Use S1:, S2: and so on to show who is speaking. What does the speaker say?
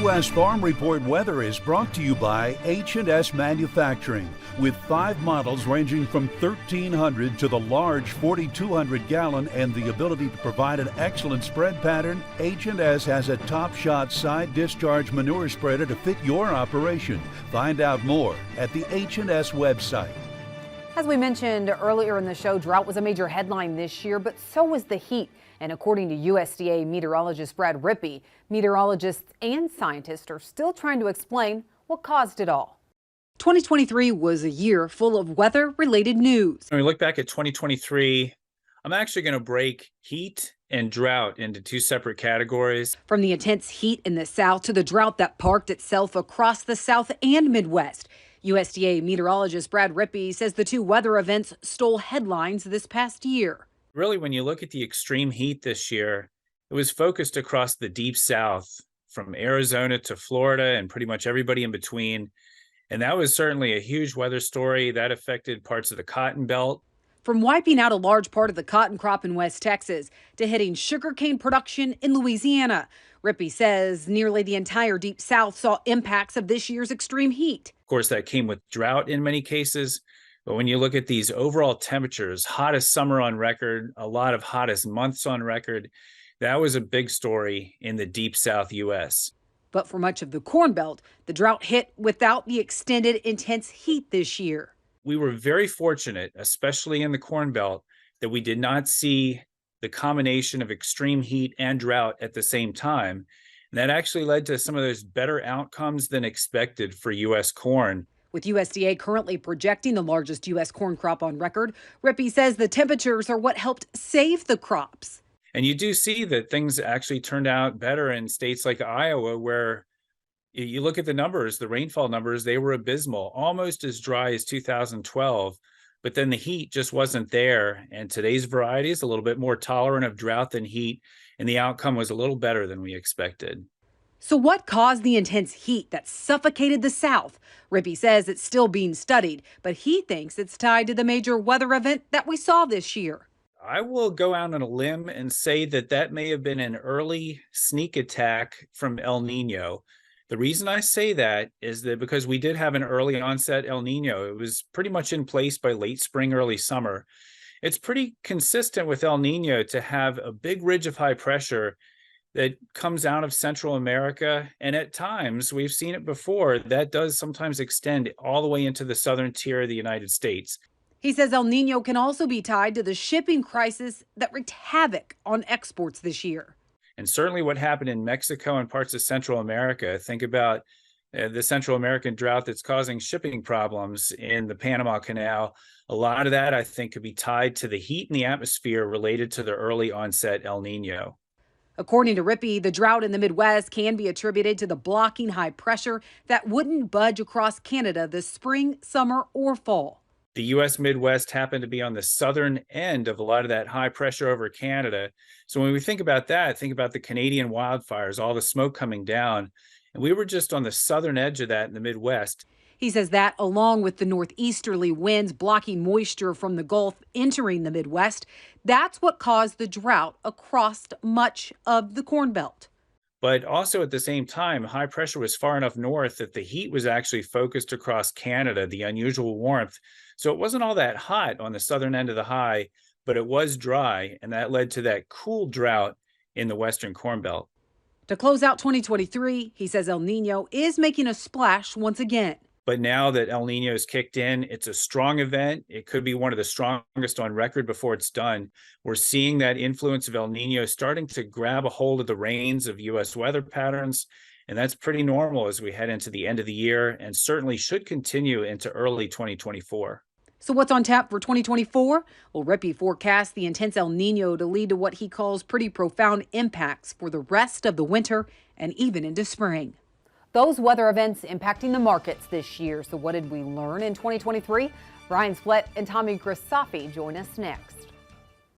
S1: U.S. Farm Report weather is brought to you by H&S Manufacturing. With 5 models ranging from 1,300 to the large 4,200 gallon and the ability to provide an excellent spread pattern, H&S has a Top Shot side discharge manure spreader to fit your operation. Find out more at the H&S website.
S2: As we mentioned earlier in the show, drought was a major headline this year, but so was the heat. And according to USDA meteorologist Brad Rippey, meteorologists and scientists are still trying to explain what caused it all. 2023 was a year full of weather-related news.
S3: When we look back at 2023, I'm actually going to break heat and drought into 2 separate categories.
S2: From the intense heat in the South to the drought that parked itself across the South and Midwest. USDA meteorologist Brad Rippey says the 2 weather events stole headlines this past year.
S3: Really, when you look at the extreme heat this year, it was focused across the deep South, from Arizona to Florida and pretty much everybody in between. And that was certainly a huge weather story that affected parts of the cotton belt.
S2: From wiping out a large part of the cotton crop in West Texas to hitting sugarcane production in Louisiana. Rippey says nearly the entire deep South saw impacts of this year's extreme heat.
S3: Of course, that came with drought in many cases. But when you look at these overall temperatures, hottest summer on record, a lot of hottest months on record, that was a big story in the deep South U.S.
S2: But for much of the Corn Belt, the drought hit without the extended intense heat this year.
S3: We were very fortunate, especially in the Corn Belt, that we did not see the combination of extreme heat and drought at the same time. And that actually led to some of those better outcomes than expected for U.S. corn.
S2: With USDA currently projecting the largest U.S. corn crop on record, Rippey says the temperatures are what helped save the crops.
S3: And you do see that things actually turned out better in states like Iowa, where you look at the numbers, the rainfall numbers, they were abysmal, almost as dry as 2012. But then the heat just wasn't there. And today's variety is a little bit more tolerant of drought than heat. And the outcome was a little better than we expected.
S2: So what caused the intense heat that suffocated the South? Rippey says it's still being studied, but he thinks it's tied to the major weather event that we saw this year.
S3: I will go out on a limb and say that that may have been an early sneak attack from El Niño. The reason I say that is that because we did have an early onset El Niño. It was pretty much in place by late spring, early summer. It's pretty consistent with El Niño to have a big ridge of high pressure that comes out of Central America. And at times, we've seen it before, that does sometimes extend all the way into the southern tier of the United States.
S2: He says El Niño can also be tied to the shipping crisis that wreaked havoc on exports this year.
S3: And certainly what happened in Mexico and parts of Central America. Think about the Central American drought that's causing shipping problems in the Panama Canal. A lot of that, I think, could be tied to the heat in the atmosphere related to the early onset El Niño.
S2: According to Rippey, the drought in the Midwest can be attributed to the blocking high pressure that wouldn't budge across Canada this spring, summer, or fall.
S3: The U.S. Midwest happened to be on the southern end of a lot of that high pressure over Canada. So when we think about that, think about the Canadian wildfires, all the smoke coming down. And we were just on the southern edge of that in the Midwest.
S2: He says that, along with the northeasterly winds blocking moisture from the Gulf entering the Midwest, that's what caused the drought across much of the Corn Belt.
S3: But also at the same time, high pressure was far enough north that the heat was actually focused across Canada, the unusual warmth. So it wasn't all that hot on the southern end of the high, but it was dry, and that led to that cool drought in the western Corn Belt.
S2: To close out 2023, he says El Niño is making a splash once again.
S3: But now that El Niño has kicked in, it's a strong event. It could be one of the strongest on record before it's done. We're seeing that influence of El Niño starting to grab a hold of the reins of U.S. weather patterns. And that's pretty normal as we head into the end of the year and certainly should continue into early 2024.
S2: So what's on tap for 2024? Well, Rippey forecasts the intense El Niño to lead to what he calls pretty profound impacts for the rest of the winter and even into spring. Those weather events impacting the markets this year. So what did we learn in 2023? Brian Splett and Tommy Grisafi join us next.